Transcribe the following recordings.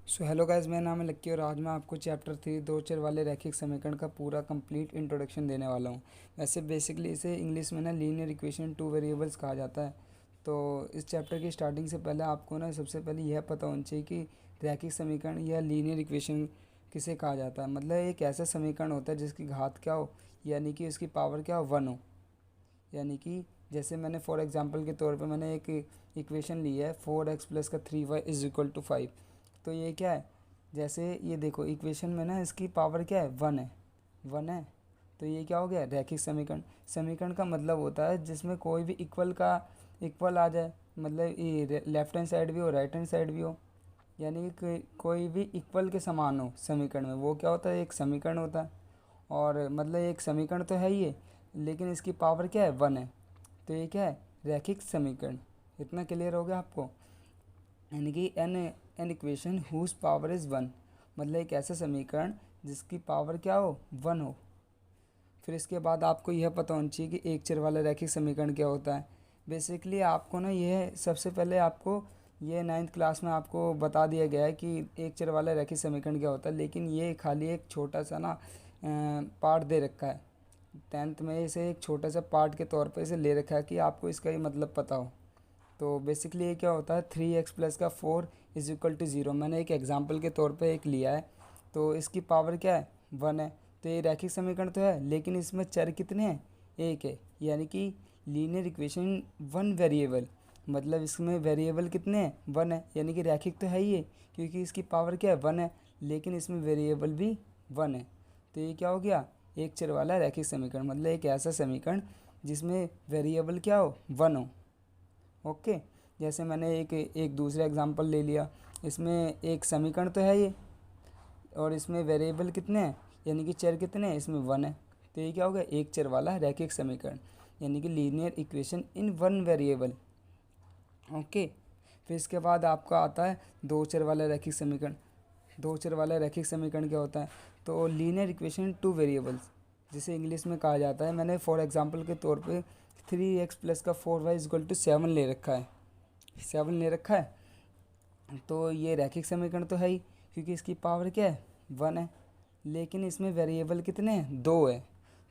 So hello guys, मेरा नाम है लक्की और आज मैं आपको चैप्टर 3 दो चर वाले रैखिक समीकरण का पूरा कंप्लीट इंट्रोडक्शन देने वाला हूँ। वैसे बेसिकली इसे इंग्लिश में ना लीनियर इक्वेशन टू वेरिएबल्स कहा जाता है। तो इस चैप्टर की स्टार्टिंग से पहले आपको ना सबसे पहले यह पता होना चाहिए कि रैखिक समीकरण या लीनियर इक्वेशन किसे कहा जाता है। मतलब एक ऐसा समीकरण होता है जिसकी घात क्या हो, यानी कि उसकी पावर क्या हो, 1 हो। यानी कि जैसे मैंने फॉर एग्जांपल के तौर पे मैंने एक इक्वेशन ली है 4x प्लस का 3y इज इक्वल टू 5। तो ये क्या है, जैसे ये देखो इक्वेशन में ना इसकी पावर क्या है, 1 है। 1 है तो ये क्या हो गया, रैखिक समीकरण। समीकरण का मतलब होता है जिसमें कोई भी इक्वल आ जाए, मतलब ये लेफ्ट हैंड साइड भी हो राइट हैंड साइड भी हो, यानी कि कोई भी इक्वल के समान हो समीकरण में, वो क्या होता है, एक समीकरण होता है। और मतलब एक समीकरण तो है ही है, लेकिन इसकी पावर क्या है, 1 है। तो ये क्या है, रैखिक समीकरण। इतना क्लियर हो गया आपको। यानी कि an equation whose power is 1, मतलब एक ऐसा समीकरण जिसकी पावर क्या हो, 1 हो। फिर इसके बाद आपको यह पता होना चाहिए कि एक चर वाला रैखिक समीकरण क्या होता है। बेसिकली आपको ना यह सबसे पहले आपको ये 9th क्लास में आपको बता दिया गया है कि एक चर वाला रैखिक समीकरण क्या होता है, लेकिन ये खाली एक छोटा सा ना पार्ट दे रखा है। 10th में इसे एक छोटा सा पार्ट के तौर पर इसे ले रखा है कि आपको इसका ही मतलब पता हो। तो बेसिकली ये क्या होता है, 3x प्लस का 4 इज इक्वल टू 0। मैंने एक एग्जांपल के तौर पे एक लिया है, तो इसकी पावर क्या है, 1 है। तो ये रैखिक समीकरण तो है, लेकिन इसमें चर कितने हैं, एक है। यानी कि लीनियर इक्वेशन 1 वेरिएबल, मतलब इसमें वेरिएबल कितने हैं, 1 है। यानी कि रैखिक तो है ही है, क्योंकि इसकी पावर क्या है, 1 है, लेकिन इसमें वेरिएबल भी 1 है। तो ये क्या हो गया, एक चर वाला रैखिक समीकरण, मतलब एक ऐसा समीकरण जिसमें वेरिएबल क्या हो, 1 हो। ओके। जैसे मैंने एक एक दूसरा एग्जांपल ले लिया, इसमें एक समीकरण तो है ये, और इसमें वेरिएबल कितने हैं, यानी कि चर कितने हैं, इसमें 1 है। तो ये क्या होगा, एक चर वाला रैखिक समीकरण, यानी कि linear equation in 1 variable. Okay. फिर इसके बाद आपका आता है दो चर वाला रैखिक समीकरण। दो चर वाला रैखिक समीकरण क्या होता है, तो लीनियर इक्वेशन टू वेरिएबल्स, जिसे इंग्लिश में कहा जाता है। मैंने फॉर एग्जांपल के तौर पे 3x प्लस का 4y इक्वल टू 7 ले रखा है। 7 ले रखा है, तो ये रैखिक समीकरण तो है ही, क्योंकि इसकी पावर क्या है, 1 है, लेकिन इसमें वेरिएबल कितने हैं, 2 है।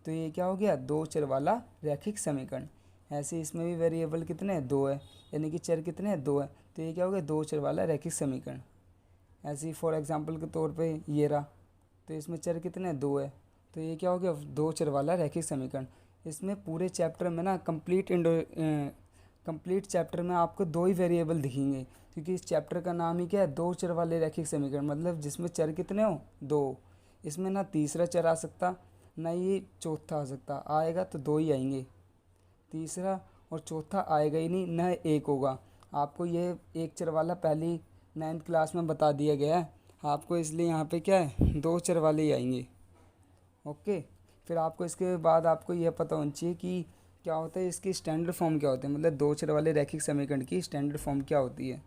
तो ये क्या हो गया, दो चर वाला रैखिक समीकरण। ऐसे इसमें भी वेरिएबल कितने हैं, 2 है, यानी कि चर कितने हैं, 2 है। तो ये क्या हो गया, दो चर वाला रैखिक समीकरण। ऐसे ही फॉर एग्जांपल के तौर पे ये रहा, तो इसमें चर कितने हैं, 2 है। तो ये क्या हो गया, दो चर वाला रैखिक समीकरण। इसमें पूरे चैप्टर में ना कंप्लीट चैप्टर में आपको दो ही वेरिएबल दिखेंगे, क्योंकि इस चैप्टर का नाम ही क्या है, दो चर वाले रैखिक समीकरण, मतलब जिसमें चर कितने हो, 2। इसमें ना तीसरा चर आ सकता, ना ये चौथा आ सकता, आएगा तो 2 ही आएंगे। तीसरा और चौथा आएगा ही नहीं, न एक होगा। आपको ये एक चर वाला पहली 9th क्लास में बता दिया गया है आपको, इसलिए यहाँ पे क्या है, दो चर वाले ही आएंगे। ओके। फिर आपको इसके बाद आपको यह पता होना चाहिए कि क्या होता है, इसकी स्टैंडर्ड फॉर्म क्या होती है, मतलब दो चर वाले रैखिक समीकरण की स्टैंडर्ड फॉर्म क्या होती है।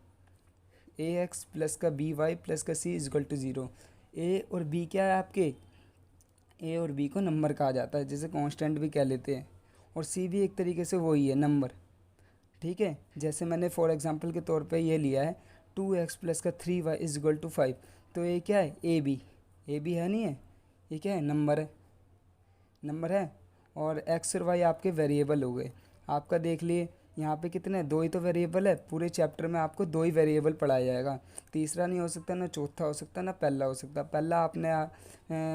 ax प्लस का by प्लस का c इजक्वल टू 0। ए और बी क्या है आपके, ए और बी को नंबर कहा जाता है, जिसे कांस्टेंट भी कह लेते हैं, और सी भी एक तरीके से वही है, नंबर। ठीक है। जैसे मैंने फॉर एग्जांपल के तौर पे ये लिया है 2x प्लस का 3y इज इक्वल टू 5। तो ये क्या है, ए बी है, नहीं है, ये क्या है, नंबर है। और x और y आपके वेरिएबल हो गए। आपका देख लिए यहाँ पे कितने, दो ही तो वेरिएबल है, पूरे चैप्टर में आपको दो ही वेरिएबल पढ़ाया जाएगा। तीसरा नहीं हो सकता, ना चौथा हो सकता, ना पहला हो सकता। पहला आपने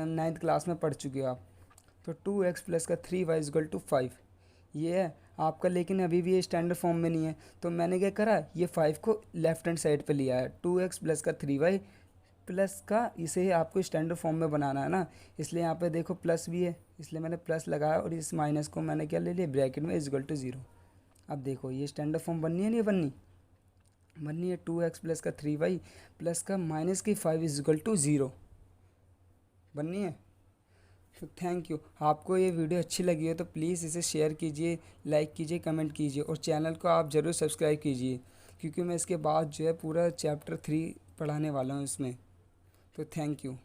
9th क्लास में पढ़ चुके हो आप। तो 2x प्लस का 3y इक्वल टू 5 ये है आपका, लेकिन अभी भी ये स्टैंडर्ड फॉर्म में नहीं है। तो मैंने क्या करा, ये 5 को लेफ्ट हैंड साइड पे लिया है, 2x प्लस का 3y प्लस का, इसे आपको स्टैंडर्ड फॉर्म में बनाना है ना, इसलिए यहाँ पे देखो प्लस भी है, इसलिए मैंने प्लस लगाया, और इस माइनस को मैंने क्या ले लिया, ब्रैकेट में इक्वल टू 0। अब देखो ये स्टैंडर्ड फॉर्म बननी है, नहीं बननी है, 2x प्लस का 3y प्लस का माइनस की 5 इक्वल टू 0 बननी है। तो थैंक यू। आपको ये वीडियो अच्छी लगी हो तो प्लीज़ इसे शेयर कीजिए, लाइक कीजिए, कमेंट कीजिए, और चैनल को आप ज़रूर सब्सक्राइब कीजिए, क्योंकि मैं इसके बाद जो है पूरा चैप्टर 3 पढ़ाने वाला हूँ इसमें। तो थैंक यू।